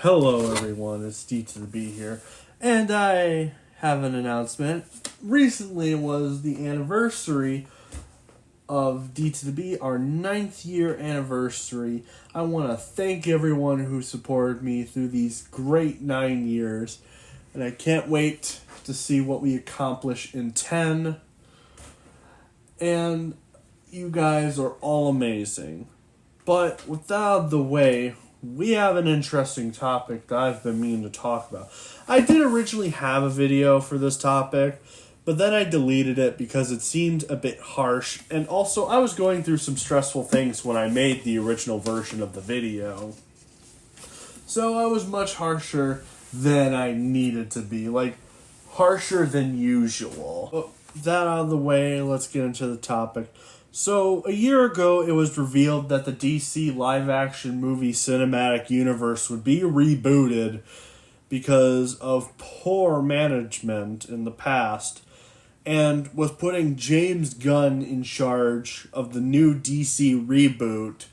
Hello everyone, it's D to the B here, and I have an announcement. Recently was the anniversary of D to the B, our 9th year anniversary. I want to thank everyone who supported me through these great 9 years, and I can't wait to see what we accomplish in 10. And you guys are all amazing. But with that out of the way, we have an interesting topic that I've been meaning to talk about. I did originally have a video for this topic, but then I deleted it because it seemed a bit harsh, and also I was going through some stressful things when I made the original version of the video. So I was much harsher than I needed to be, harsher than usual. But that out of the way, let's get into the topic. So, a year ago, it was revealed that the DC live-action movie cinematic universe would be rebooted because of poor management in the past, and was putting James Gunn in charge of the new DC reboot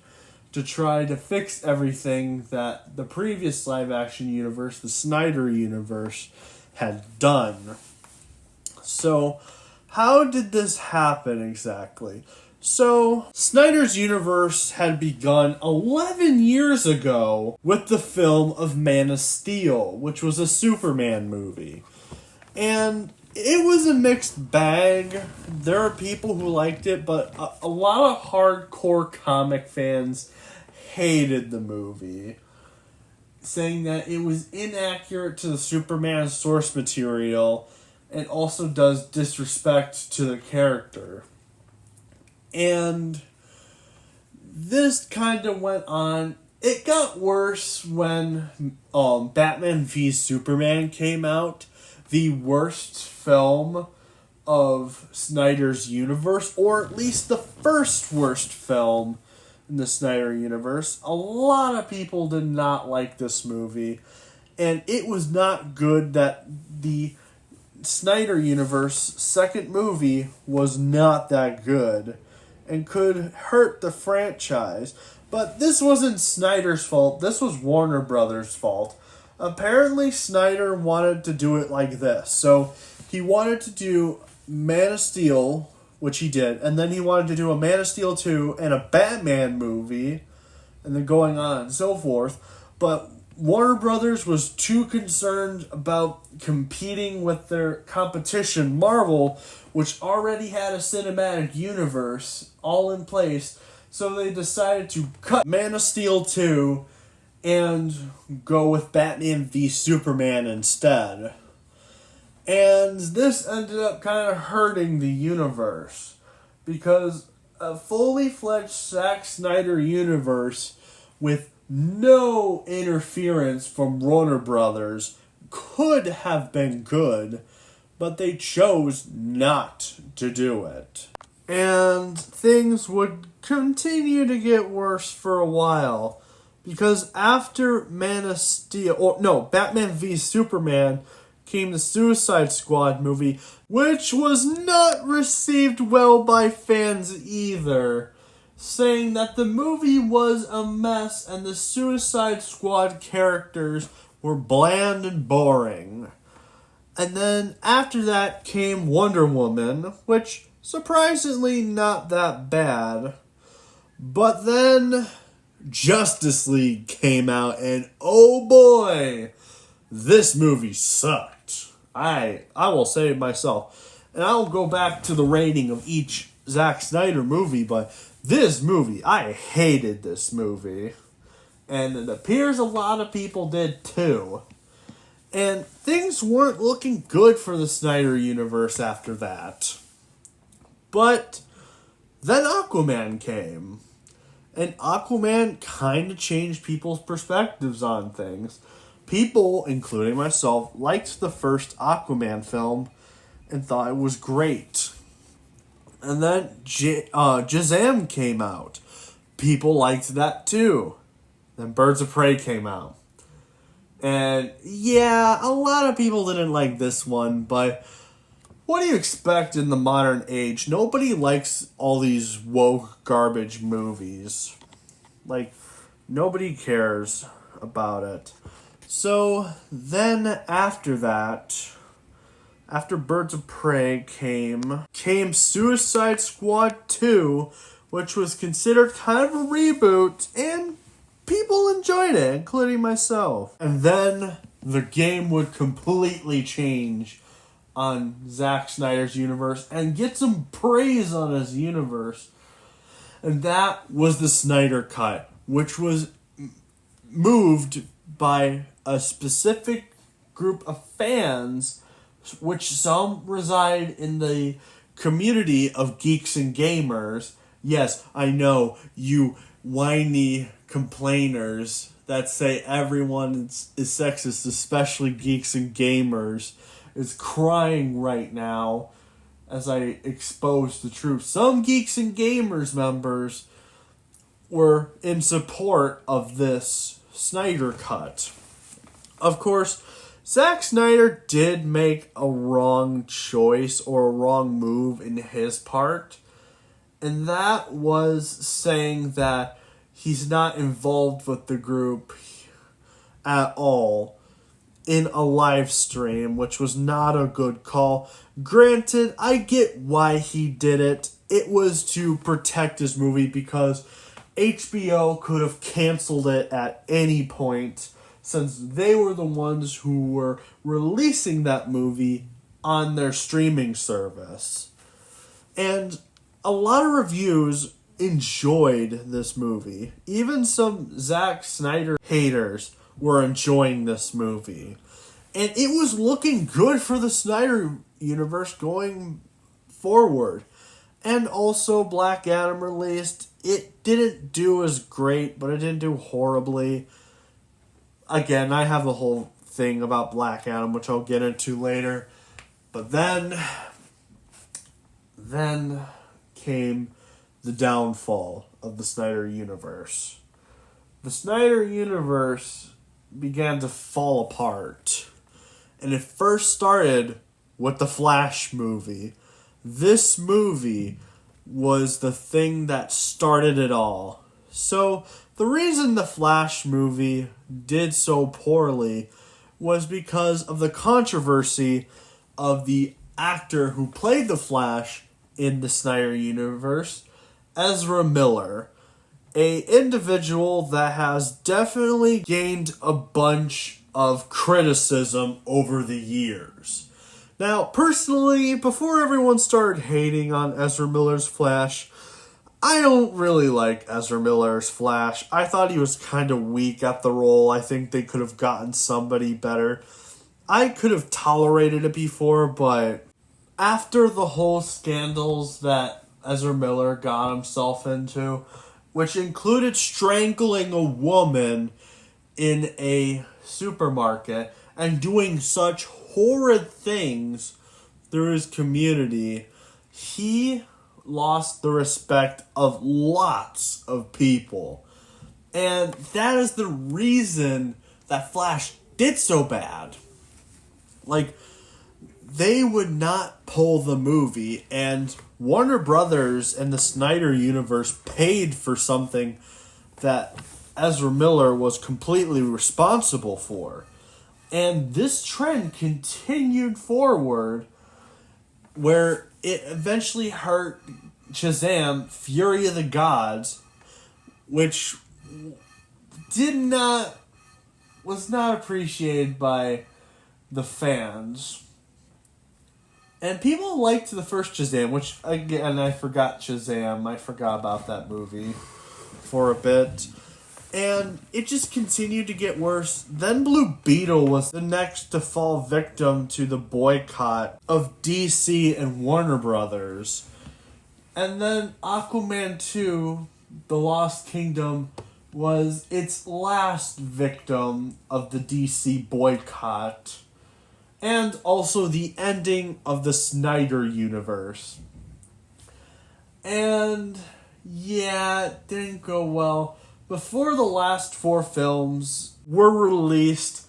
to try to fix everything that the previous live-action universe, the Snyder universe, had done. So, how did this happen exactly? So, Snyder's universe had begun 11 years ago with the film of Man of Steel, which was a Superman movie. And it was a mixed bag. There are people who liked it, but a lot of hardcore comic fans hated the movie, saying that it was inaccurate to the Superman source material and also does disrespect to the character. And this kind of went on. It got worse when Batman v Superman came out, the worst film of Snyder's universe, or at least the first worst film in the Snyder universe. A lot of people did not like this movie, and it was not good that the Snyder universe second movie was not that good and could hurt the franchise. But this wasn't Snyder's fault. This was Warner Brothers' fault. Apparently, Snyder wanted to do it like this. So, he wanted to do Man of Steel, which he did, and then he wanted to do a Man of Steel 2 and a Batman movie, and then going on and so forth. But Warner Brothers was too concerned about competing with their competition, Marvel, which already had a cinematic universe all in place, so they decided to cut Man of Steel 2 and go with Batman v Superman instead. And this ended up kind of hurting the universe, because a fully fledged Zack Snyder universe with no interference from Warner Brothers could have been good, but they chose not to do it. And things would continue to get worse for a while, because after Batman v Superman came the Suicide Squad movie, which was not received well by fans either, saying that the movie was a mess and the Suicide Squad characters were bland and boring. And then after that came Wonder Woman, which surprisingly not that bad. But then Justice League came out, and oh boy, this movie sucked. I will say it myself. And I'll go back to the rating of each Zack Snyder movie, but this movie, I hated this movie. And it appears a lot of people did too. And things weren't looking good for the Snyder universe after that. But then Aquaman came. And Aquaman kind of changed people's perspectives on things. People, including myself, liked the first Aquaman film and thought it was great. And then Shazam came out. People liked that too. Then Birds of Prey came out. And yeah, a lot of people didn't like this one, but what do you expect in the modern age? Nobody likes all these woke garbage movies. Nobody cares about it. So then after that, after Birds of Prey came Suicide Squad 2, which was considered kind of a reboot, and people enjoyed it, including myself. And then the game would completely change on Zack Snyder's universe and get some praise on his universe. And that was the Snyder Cut, which was moved by a specific group of fans, which some reside in the community of geeks and gamers. Yes, I know, you whiny complainers that say everyone is sexist, especially geeks and gamers, is crying right now as I expose the truth. Some geeks and gamers members were in support of this Snyder Cut. Of course, Zack Snyder did make a wrong choice or a wrong move in his part, and that was saying that he's not involved with the group at all in a live stream, which was not a good call. Granted, I get why he did it. It was to protect his movie because HBO could have canceled it at any point, since they were the ones who were releasing that movie on their streaming service. And a lot of reviews enjoyed this movie. Even some Zack Snyder haters were enjoying this movie. And it was looking good for the Snyder universe going forward. And also Black Adam released. It didn't do as great, but it didn't do horribly. Again, I have the whole thing about Black Adam, which I'll get into later. But then came the downfall of the Snyder Universe. The Snyder Universe began to fall apart. And it first started with the Flash movie. This movie was the thing that started it all. So, the reason the Flash movie did so poorly was because of the controversy of the actor who played the Flash in the Snyder Universe, Ezra Miller, a individual that has definitely gained a bunch of criticism over the years. Now, personally, before everyone started hating on Ezra Miller's Flash, I don't really like Ezra Miller's Flash. I thought he was kind of weak at the role. I think they could have gotten somebody better. I could have tolerated it before, but after the whole scandals that Ezra Miller got himself into, which included strangling a woman in a supermarket and doing such horrid things through his community, he lost the respect of lots of people. And that is the reason that Flash did so bad. Like, they would not pull the movie, and Warner Brothers and the Snyder Universe paid for something that Ezra Miller was completely responsible for. And this trend continued forward, where it eventually hurt Shazam! Fury of the Gods, which was not appreciated by the fans. And people liked the first Shazam, which, again, I forgot Shazam. I forgot about that movie for a bit. And it just continued to get worse. Then Blue Beetle was the next to fall victim to the boycott of DC and Warner Brothers. And then Aquaman 2, The Lost Kingdom, was its last victim of the DC boycott. And also the ending of the Snyder Universe. And yeah, it didn't go well. Before the last 4 films were released,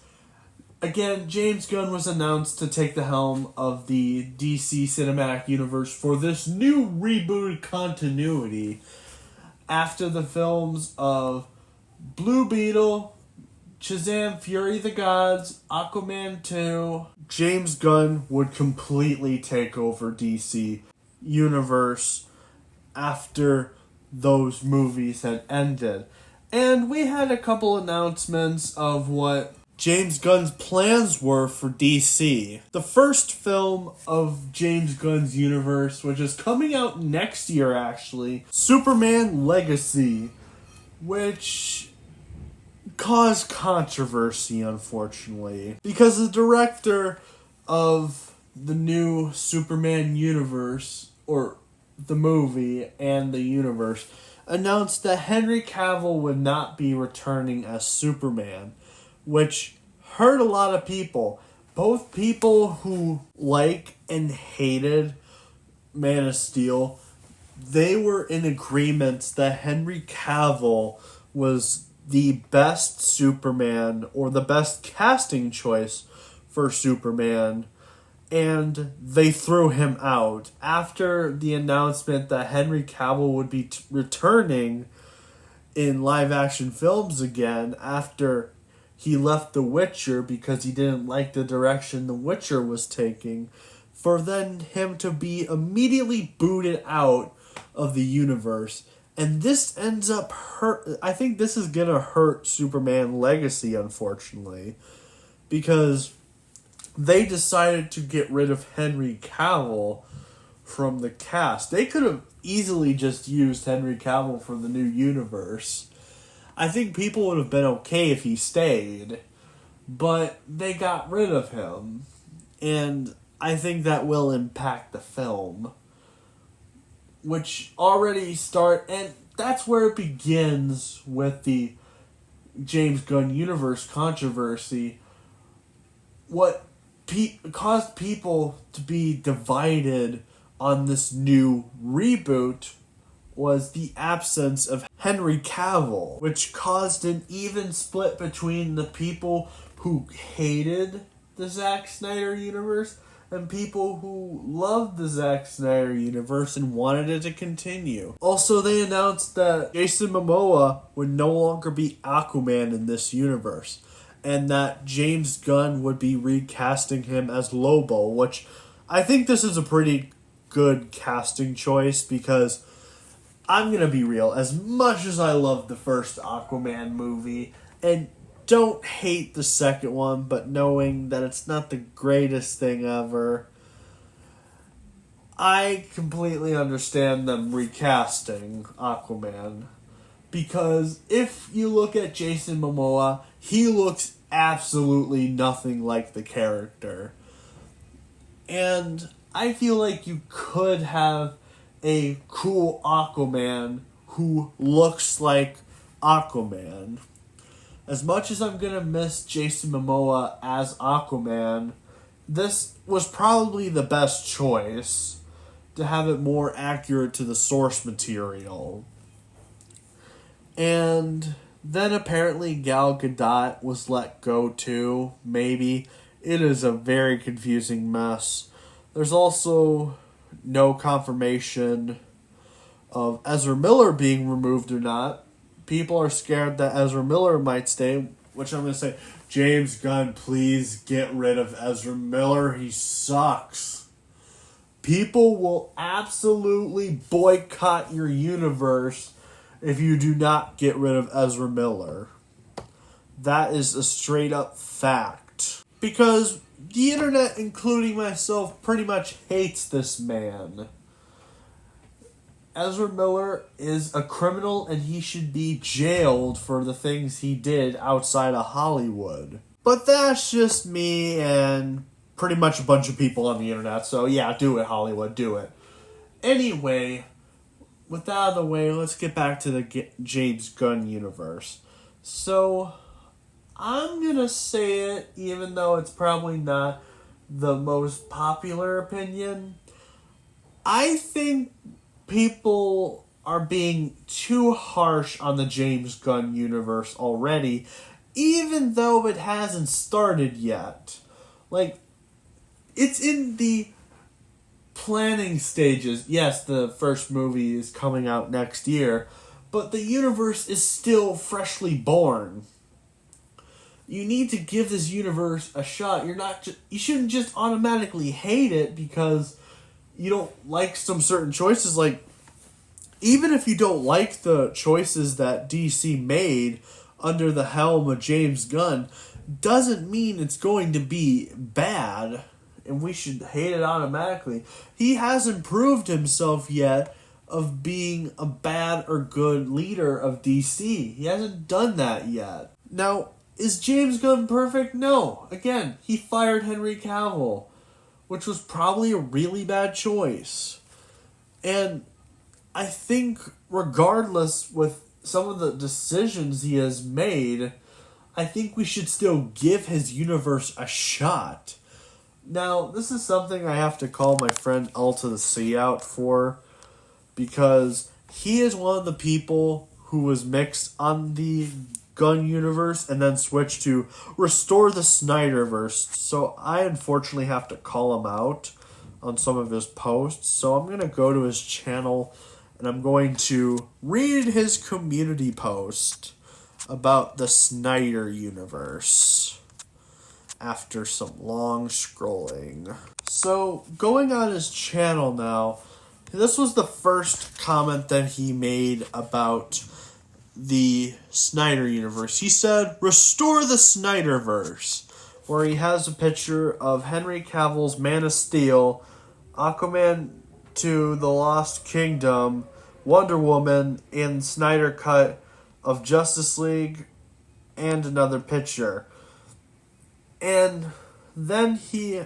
again, James Gunn was announced to take the helm of the DC Cinematic Universe for this new rebooted continuity after the films of Blue Beetle, Shazam! Fury of the Gods, Aquaman 2, James Gunn would completely take over DC Universe after those movies had ended. And we had a couple announcements of what James Gunn's plans were for DC. The first film of James Gunn's universe, which is coming out next year actually, Superman Legacy, which caused controversy, unfortunately, because the director of the new Superman universe, or the movie and the universe, announced that Henry Cavill would not be returning as Superman, which hurt a lot of people. Both people who like and hated Man of Steel, they were in agreement that Henry Cavill was the best Superman, or the best casting choice for Superman, and they threw him out. After the announcement that Henry Cavill would be returning in live-action films again, after he left The Witcher because he didn't like the direction The Witcher was taking, for then him to be immediately booted out of the universe. And this ends up I think this is going to hurt Superman Legacy, unfortunately, because they decided to get rid of Henry Cavill from the cast. They could have easily just used Henry Cavill for the new universe. I think people would have been okay if he stayed, but they got rid of him. And I think that will impact the film, which already and that's where it begins with the James Gunn universe controversy. What caused people to be divided on this new reboot was the absence of Henry Cavill, which caused an even split between the people who hated the Zack Snyder universe and people who loved the Zack Snyder universe and wanted it to continue. Also, they announced that Jason Momoa would no longer be Aquaman in this universe, and that James Gunn would be recasting him as Lobo, which I think this is a pretty good casting choice, because I'm going to be real, as much as I love the first Aquaman movie, and don't hate the second one, but knowing that it's not the greatest thing ever, I completely understand them recasting Aquaman. Because if you look at Jason Momoa, he looks absolutely nothing like the character. And I feel like you could have a cool Aquaman who looks like Aquaman. As much as I'm going to miss Jason Momoa as Aquaman, this was probably the best choice to have it more accurate to the source material. And then apparently Gal Gadot was let go too, maybe. It is a very confusing mess. There's also no confirmation of Ezra Miller being removed or not. People are scared that Ezra Miller might stay, which I'm going to say, James Gunn, please get rid of Ezra Miller. He sucks. People will absolutely boycott your universe if you do not get rid of Ezra Miller. That is a straight up fact. Because the internet, including myself, pretty much hates this man. Ezra Miller is a criminal and he should be jailed for the things he did outside of Hollywood. But that's just me and pretty much a bunch of people on the internet, so yeah, do it, Hollywood, do it. Anyway, with that out of the way, let's get back to the James Gunn universe. So, I'm gonna say it, even though it's probably not the most popular opinion. I think people are being too harsh on the James Gunn universe already, even though it hasn't started yet. Like, it's in the planning stages. Yes, the first movie is coming out next year, but the universe is still freshly born. You need to give this universe a shot. You shouldn't just automatically hate it because you don't like some certain choices. Like, even if you don't like the choices that DC made under the helm of James Gunn, doesn't mean it's going to be bad and we should hate it automatically. He hasn't proved himself yet of being a bad or good leader of DC. He hasn't done that yet. Now, is James Gunn perfect? No. Again, he fired Henry Cavill, which was probably a really bad choice. And I think regardless with some of the decisions he has made, I think we should still give his universe a shot. Now, this is something I have to call my friend L to the C out for, because he is one of the people who was mixed on the Gunn universe and then switched to restore the Snyderverse. So I unfortunately have to call him out on some of his posts. So I'm going to go to his channel and I'm going to read his community post about the Snyder universe after some long scrolling. So going on his channel now, this was the first comment that he made about the Snyder universe. He said, "Restore the Snyderverse," where he has a picture of Henry Cavill's Man of Steel, Aquaman to the Lost Kingdom, Wonder Woman, and Snyder Cut of Justice League, and another picture. And then he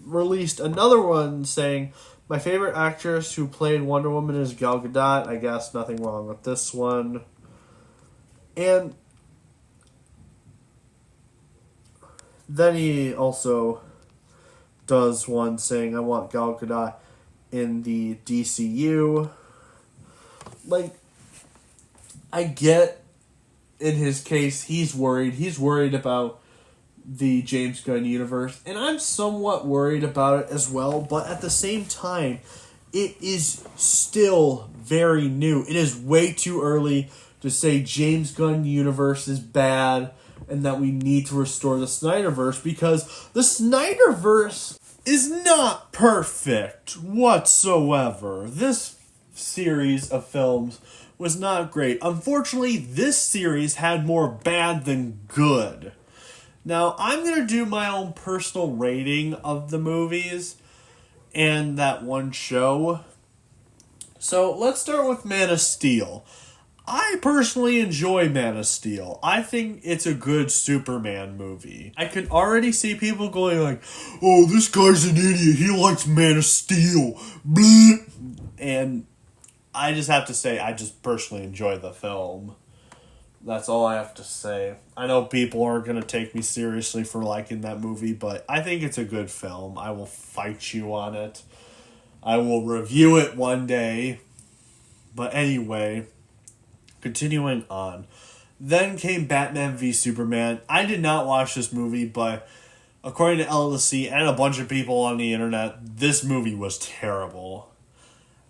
released another one saying, "My favorite actress who played Wonder Woman is Gal Gadot. I guess nothing wrong with this one." And then he also does one saying, "I want Gal Gadot in the DCU." Like, I get in his case, he's worried. He's worried about the James Gunn universe, and I'm somewhat worried about it as well, but at the same time, it is still very new. It is way too early to say James Gunn universe is bad and that we need to restore the Snyderverse, because the Snyderverse is not perfect whatsoever. This series of films was not great. Unfortunately, this series had more bad than good. Now, I'm going to do my own personal rating of the movies and that one show. So, let's start with Man of Steel. I personally enjoy Man of Steel. I think it's a good Superman movie. I can already see people going like, "Oh, this guy's an idiot. He likes Man of Steel." Bleh. And I just have to say, I just personally enjoy the film. That's all I have to say. I know people aren't going to take me seriously for liking that movie, but I think it's a good film. I will fight you on it. I will review it one day. But anyway, continuing on. Then came Batman v Superman. I did not watch this movie, but according to LLC and a bunch of people on the internet, this movie was terrible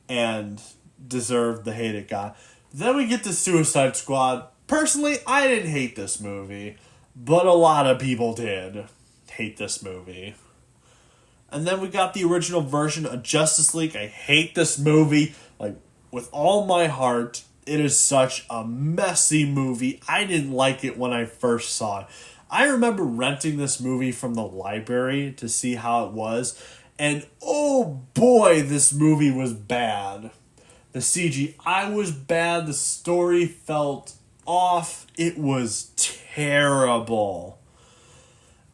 and deserved the hate it got. Then we get to Suicide Squad. Personally, I didn't hate this movie, but a lot of people did hate this movie. And then we got the original version of Justice League. I hate this movie, like, with all my heart. It is such a messy movie. I didn't like it when I first saw it. I remember renting this movie from the library to see how it was, and oh boy, this movie was bad. The CGI was bad. The story felt off. It was terrible.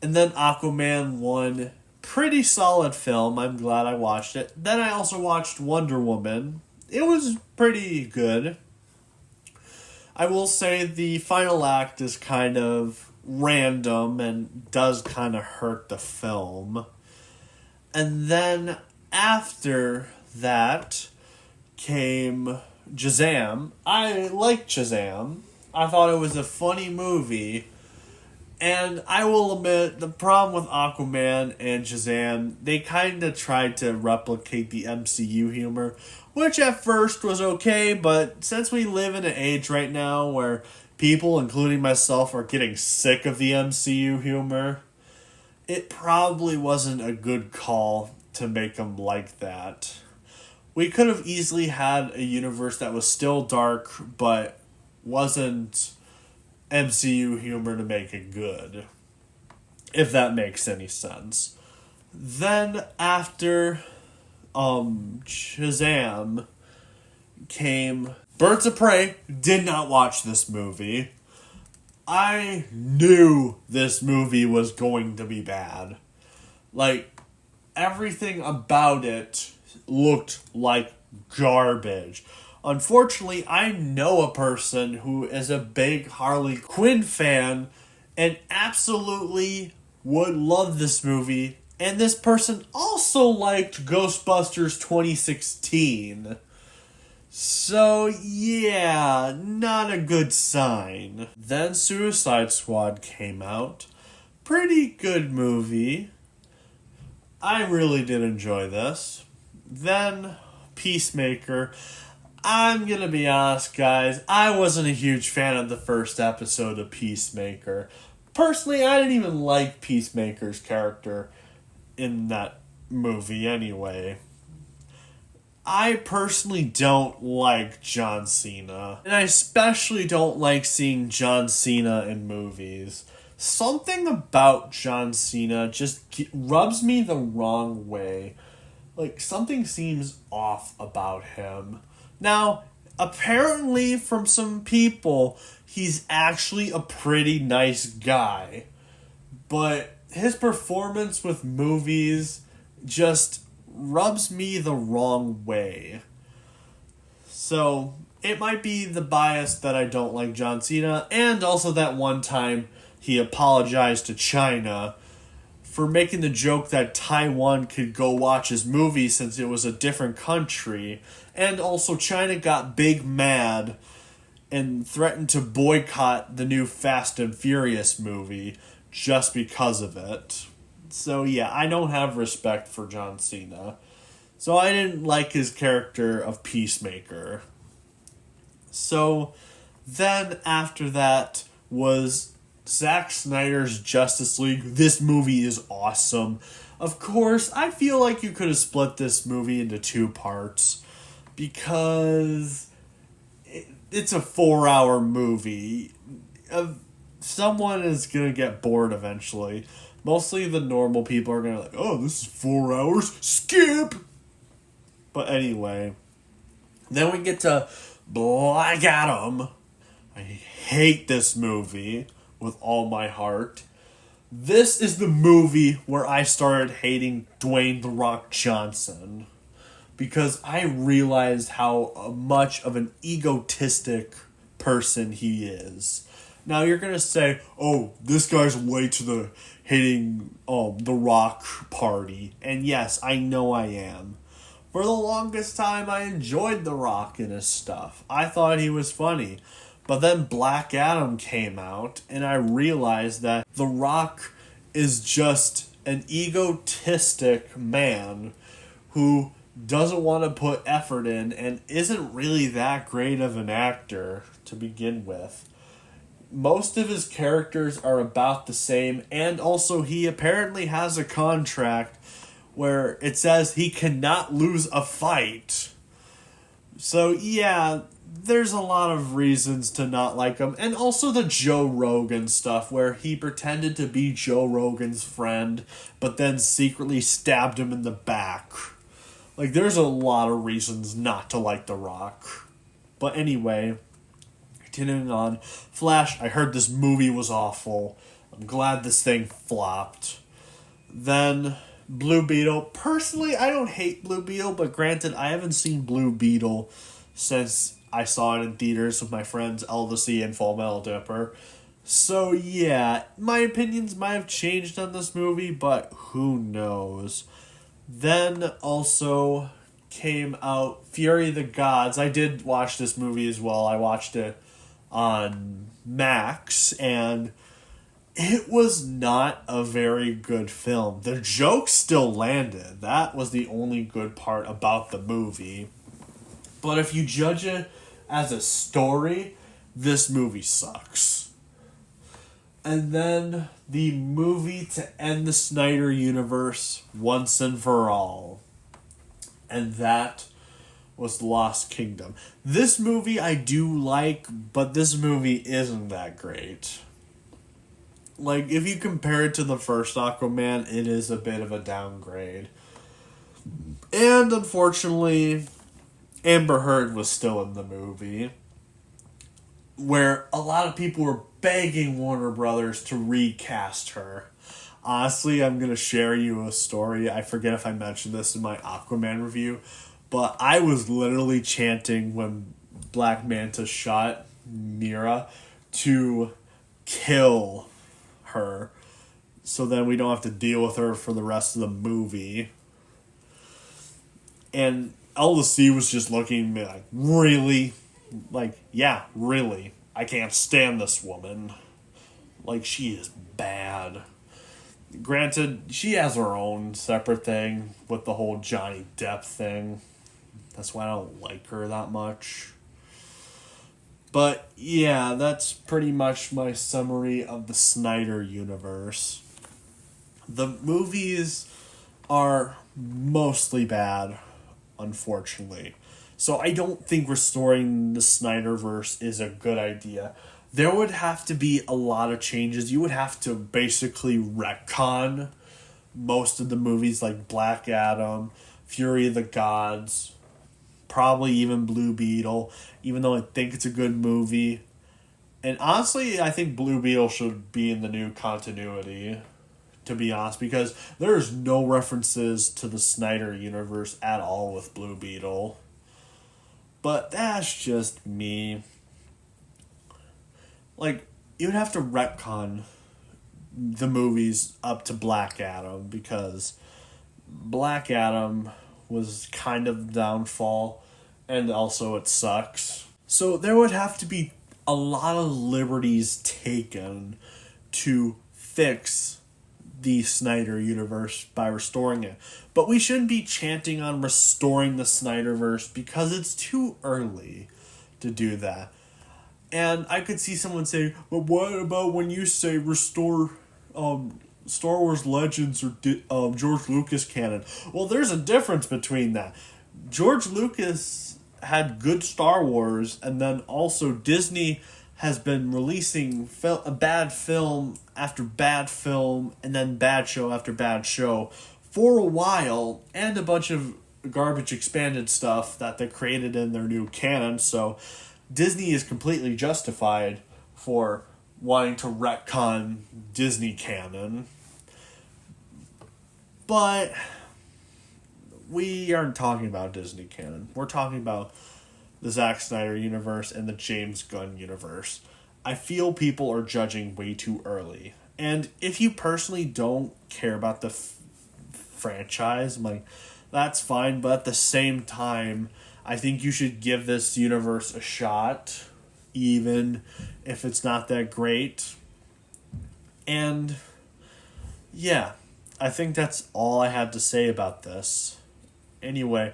And then Aquaman 1, pretty solid film. I'm glad I watched it. Then I also watched Wonder Woman. It was pretty good. I will say the final act is kind of random and does kind of hurt the film. And then after that came Shazam. I liked Shazam. I thought it was a funny movie. And I will admit, the problem with Aquaman and Shazam, they kind of tried to replicate the MCU humor, which at first was okay, but since we live in an age right now where people, including myself, are getting sick of the MCU humor, it probably wasn't a good call to make them like that. We could have easily had a universe that was still dark, but wasn't MCU humor to make it good, if that makes any sense. Then after Shazam came Birds of Prey. Did not watch this movie. I knew this movie was going to be bad. Like, everything about it looked like garbage. Unfortunately, I know a person who is a big Harley Quinn fan and absolutely would love this movie. And this person also liked Ghostbusters 2016. So, yeah, not a good sign. Then Suicide Squad came out. Pretty good movie. I really did enjoy this. Then Peacemaker. I'm gonna be honest, guys. I wasn't a huge fan of the first episode of Peacemaker. Personally, I didn't even like Peacemaker's character in that movie anyway. I personally don't like John Cena. And I especially don't like seeing John Cena in movies. Something about John Cena just rubs me the wrong way. Like, something seems off about him. Now, apparently from some people, he's actually a pretty nice guy. But his performance with movies just rubs me the wrong way. So, it might be the bias that I don't like John Cena, and also that one time he apologized to China for making the joke that Taiwan could go watch his movie since it was a different country. And also China got big mad and threatened to boycott the new Fast and Furious movie just because of it. So yeah, I don't have respect for John Cena. So I didn't like his character of Peacemaker. So then after that was Zack Snyder's Justice League. This movie is awesome. Of course, I feel like you could have split this movie into 2 parts because it's a 4-hour movie. Someone is going to get bored eventually. Mostly the normal people are going to be like, oh, this is 4 hours, skip! But anyway, then we get to Black Adam. I hate this movie with all my heart. This is the movie where I started hating Dwayne "The Rock" Johnson. Because I realized how much of an egotistic person he is. Now you're going to say, oh, this guy's late to the hating The Rock party. And yes, I know I am. For the longest time, I enjoyed The Rock and his stuff. I thought he was funny. But then Black Adam came out, and I realized that The Rock is just an egotistic man who doesn't want to put effort in and isn't really that great of an actor to begin with. Most of his characters are about the same, and also he apparently has a contract where it says he cannot lose a fight. So yeah, there's a lot of reasons to not like him. And also the Joe Rogan stuff where he pretended to be Joe Rogan's friend, but then secretly stabbed him in the back. Like, there's a lot of reasons not to like The Rock. But anyway, continuing on. Flash, I heard this movie was awful. I'm glad this thing flopped. Then Blue Beetle. Personally, I don't hate Blue Beetle, but granted, I haven't seen Blue Beetle since I saw it in theaters with my friends Elvis and Full Metal Dipper. So yeah, my opinions might have changed on this movie, but who knows. Then also came out Fury of the Gods. I did watch this movie as well. I watched it on Max, and it was not a very good film. The jokes still landed. That was the only good part about the movie. But if you judge it as a story, this movie sucks. And then the movie to end the Snyder Universe once and for all. And that was The Lost Kingdom. This movie I do like, but this movie isn't that great. Like, if you compare it to the first Aquaman, it is a bit of a downgrade. And unfortunately, Amber Heard was still in the movie, where a lot of people were begging Warner Brothers to recast her. Honestly, I'm going to share you a story. I forget if I mentioned this in my Aquaman review, but I was literally chanting when Black Manta shot Mira to kill her, so then we don't have to deal with her for the rest of the movie. And LC was just looking at me like, really? Like, yeah, really. I can't stand this woman. Like, she is bad. Granted, she has her own separate thing with the whole Johnny Depp thing. That's why I don't like her that much. But, yeah, that's pretty much my summary of the Snyder Universe. The movies are mostly bad, unfortunately. So I don't think restoring the Snyderverse is a good idea. There would have to be a lot of changes. You would have to basically retcon most of the movies like Black Adam, Fury of the Gods, probably even Blue Beetle, even though I think it's a good movie. And honestly, I think Blue Beetle should be in the new continuity, to be honest, because there's no references to the Snyder Universe at all with Blue Beetle. But that's just me. Like, you'd have to retcon the movies up to Black Adam, because Black Adam was kind of the downfall, and also it sucks. So there would have to be a lot of liberties taken to fix the Snyder Universe by restoring it. But we shouldn't be chanting on restoring the Snyderverse, because it's too early to do that. And I could see someone say, but what about when you say restore Star Wars Legends or George Lucas canon? Well, there's a difference between that. George Lucas had good Star Wars, and then also Disney has been releasing a bad film after bad film, and then bad show after bad show for a while, and a bunch of garbage expanded stuff that they created in their new canon. So Disney is completely justified for wanting to retcon Disney canon. But we aren't talking about Disney canon. We're talking about the Zack Snyder universe and the James Gunn universe. I feel people are judging way too early. And if you personally don't care about the franchise, like, that's fine. But at the same time, I think you should give this universe a shot, even if it's not that great. And yeah, I think that's all I had to say about this. Anyway,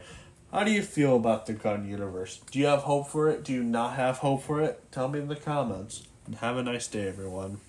how do you feel about the Gunn universe? Do you have hope for it? Do you not have hope for it? Tell me in the comments. And have a nice day, everyone.